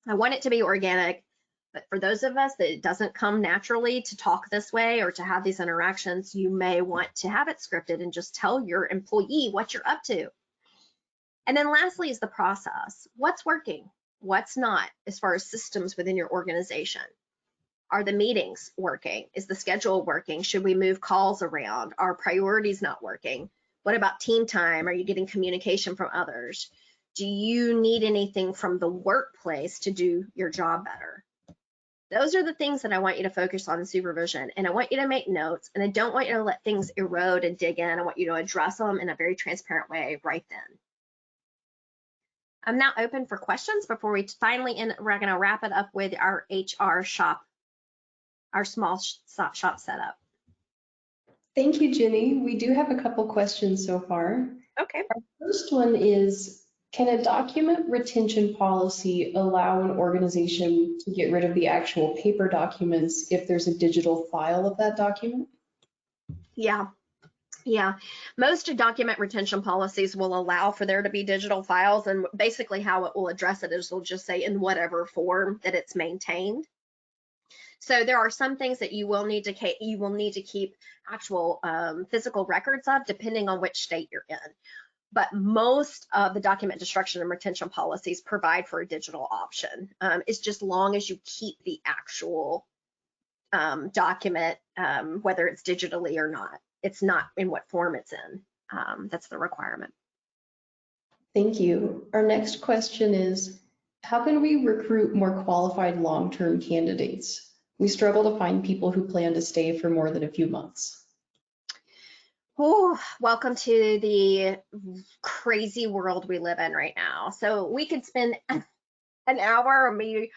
I want it to be organic, but for those of us that it doesn't come naturally to talk this way or to have these interactions, you may want to have it scripted and just tell your employee what you're up to. And then lastly is the process. What's working? What's not, as far as systems within your organization? Are the meetings working? Is the schedule working? Should we move calls around? Are priorities not working? What about team time? Are you getting communication from others? Do you need anything from the workplace to do your job better? Those are the things that I want you to focus on in supervision, and I want you to make notes, and I don't want you to let things erode and dig in. I want you to address them in a very transparent way right then. I'm now open for questions before we finally end. We're going to wrap it up with our HR shop, our small shop setup. Thank you, Jenny. We do have a couple questions so far. Okay. Our first one is, can a document retention policy allow an organization to get rid of the actual paper documents if there's a digital file of that document? Yeah, most document retention policies will allow for there to be digital files, and basically how it will address it is it'll just say in whatever form that it's maintained. So there are some things that you will need to keep actual physical records of, depending on which state you're in. But most of the document destruction and retention policies provide for a digital option. It's just long as you keep the actual document, whether it's digitally or not. It's not in what form it's in. That's the requirement. Thank you. Our next question is, how can we recruit more qualified long-term candidates? We struggle to find people who plan to stay for more than a few months. Oh, welcome to the crazy world we live in right now. So we could spend an hour or maybe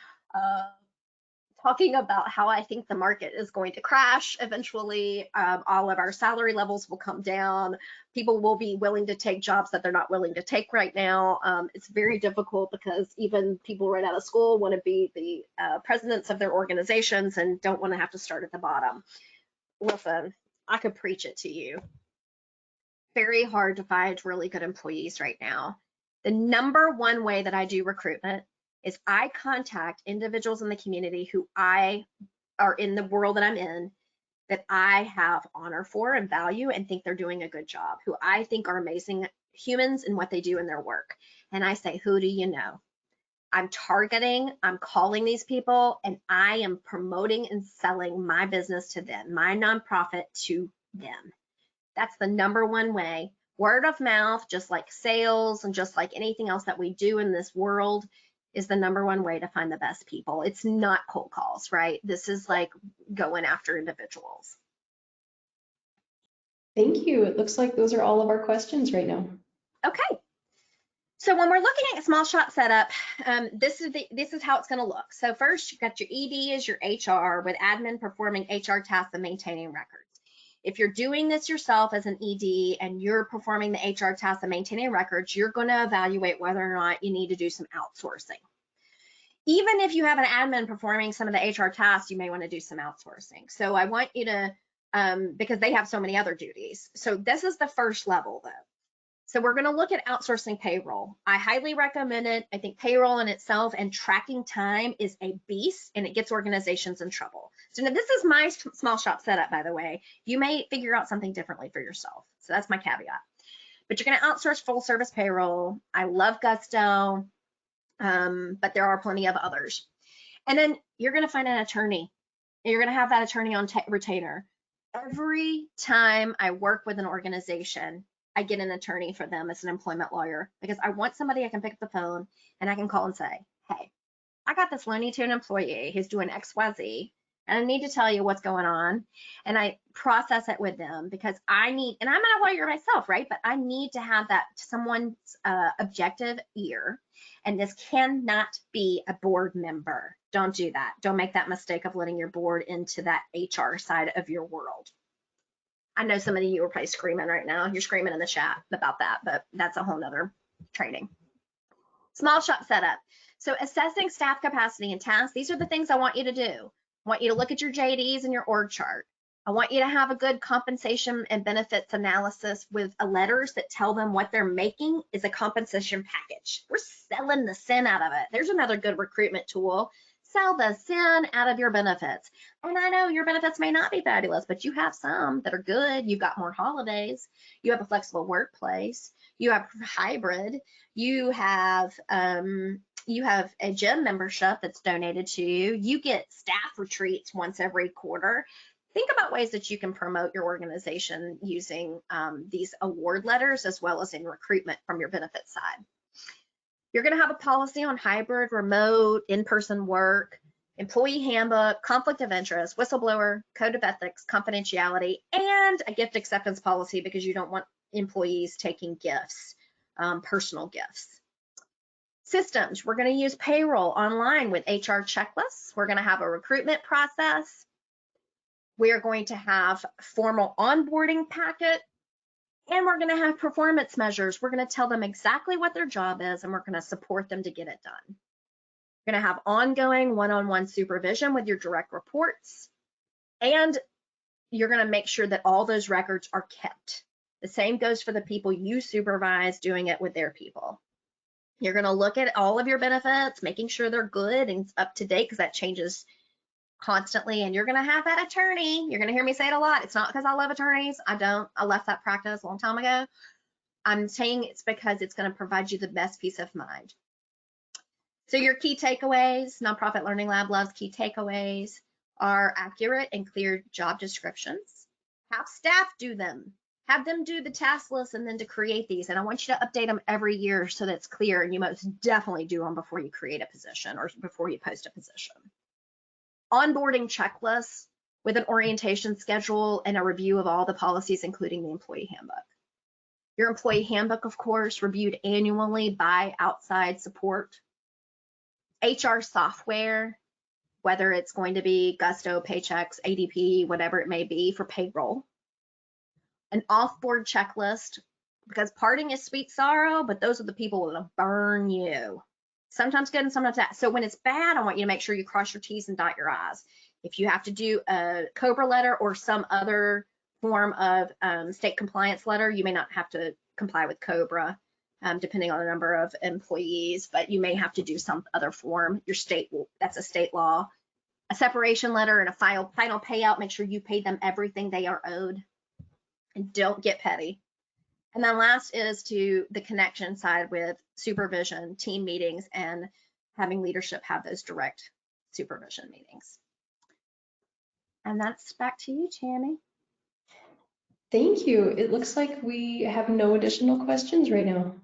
talking about how I think the market is going to crash eventually. All of our salary levels will come down. People will be willing to take jobs that they're not willing to take right now. It's very difficult because even people right out of school want to be the presidents of their organizations and don't want to have to start at the bottom. Listen, I could preach it to you. Very hard to find really good employees right now. The number one way that I do recruitment is I contact individuals in the community who are in the world that I'm in, that I have honor for and value and think they're doing a good job, who I think are amazing humans in what they do in their work. And I say, who do you know? I'm calling these people, and I am promoting and selling my business to them, my nonprofit to them. That's the number one way Word of mouth, just like sales and just like anything else that we do in this world, is the #1 way to find the best people. It's not cold calls, right? This is like going after individuals. Thank you. It looks like those are all of our questions right now. Okay. So when we're looking at a small shop setup, this is how it's going to look. So first, you've got your ED as your HR, with admin performing HR tasks and maintaining records. If you're doing this yourself as an ED and you're performing the HR tasks and maintaining records, you're going to evaluate whether or not you need to do some outsourcing. Even if you have an admin performing some of the HR tasks, you may want to do some outsourcing. So I want you to, because they have so many other duties. So this is the first level though. So we're going to look at outsourcing payroll. I highly recommend it. I think payroll in itself and tracking time is a beast, and it gets organizations in trouble. So now this is my small shop setup, by the way. You may figure out something differently for yourself. So that's my caveat. But you're going to outsource full service payroll. I love Gusto, but there are plenty of others. And then you're going to find an attorney. You're going to have that attorney on retainer. Every time I work with an organization, I get an attorney for them as an employment lawyer, because I want somebody I can pick up the phone and I can call and say, hey, I got this Looney Tune employee who's doing XYZ, and I need to tell you what's going on. And I process it with them because I need, and I'm not a lawyer myself, right? But I need to have that someone's objective ear. And this cannot be a board member. Don't do that. Don't make that mistake of letting your board into that HR side of your world. I know some of you are probably screaming right now. You're screaming in the chat about that, but that's a whole nother training. Small shop setup. So assessing staff capacity and tasks, these are the things I want you to do. I want you to look at your JDs and your org chart. I want you to have a good compensation and benefits analysis with letters that tell them what they're making is a compensation package. We're selling the sin out of it. There's another good recruitment tool. Sell the sin out of your benefits. And I know your benefits may not be fabulous, but you have some that are good. You've got more holidays. You have a flexible workplace. You have hybrid. You have a gym membership that's donated to you. You get staff retreats once every quarter. Think about ways that you can promote your organization using these award letters as well as in recruitment from your benefit side. You're going to have a policy on hybrid, remote, in-person work, employee handbook, conflict of interest, whistleblower, code of ethics, confidentiality, and a gift acceptance policy because you don't want employees taking gifts, personal gifts. Systems, we're going to use payroll online with HR checklists. We're going to have a recruitment process. We are going to have formal onboarding packet. And we're going to have performance measures. We're going to tell them exactly what their job is, and we're going to support them to get it done. We're going to have ongoing one-on-one supervision with your direct reports, and you're going to make sure that all those records are kept. The same goes for the people you supervise doing it with their people. You're going to look at all of your benefits, making sure they're good and up to date, because that changes constantly. And you're going to have that attorney. You're going to hear me say it a lot. It's not because I love attorneys. I don't. I left that practice a long time ago. I'm saying it's because it's going to provide you the best peace of mind. So your key takeaways, Nonprofit Learning Lab loves key takeaways, are accurate and clear job descriptions. Have staff do them. Have them do the task list and then to create these. And I want you to update them every year so that's clear, and you most definitely do them before you create a position or before you post a position. Onboarding checklists with an orientation schedule and a review of all the policies, including the employee handbook. Your employee handbook, of course, reviewed annually by outside support. HR software, whether it's going to be Gusto, Paychex, ADP, whatever it may be for payroll. An off-board checklist, because parting is sweet sorrow, but those are the people that'll burn you. Sometimes good and sometimes bad. So when it's bad, I want you to make sure you cross your T's and dot your I's. If you have to do a COBRA letter or some other form of state compliance letter, you may not have to comply with COBRA, depending on the number of employees, but you may have to do some other form. Your state, that's a state law. A separation letter and a final payout, make sure you pay them everything they are owed. And don't get petty. And then last is to the connection side with supervision, team meetings, and having leadership have those direct supervision meetings. And that's back to you, Tammy. Thank you. It looks like we have no additional questions right now.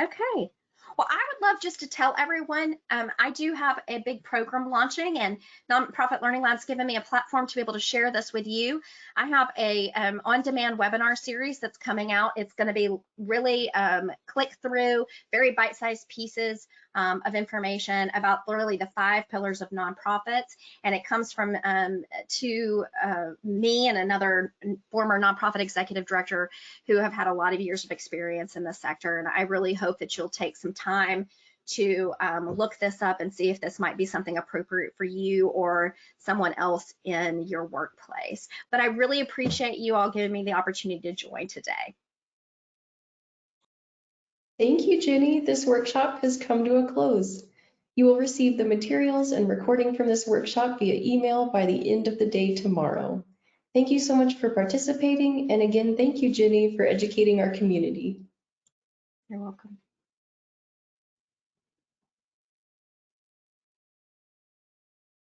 Okay. Well, I would love just to tell everyone, I do have a big program launching, and Nonprofit Learning Lab's given me a platform to be able to share this with you. I have a on-demand webinar series that's coming out. It's going to be really click through, very bite-sized pieces of information about literally the 5 pillars of nonprofits. And it comes from me and another former nonprofit executive director who have had a lot of years of experience in this sector. And I really hope that you'll take some time to look this up and see if this might be something appropriate for you or someone else in your workplace. But I really appreciate you all giving me the opportunity to join today. Thank you, Jenny. This workshop has come to a close. You will receive the materials and recording from this workshop via email by the end of the day tomorrow. Thank you so much for participating. And again, thank you, Jenny, for educating our community. You're welcome.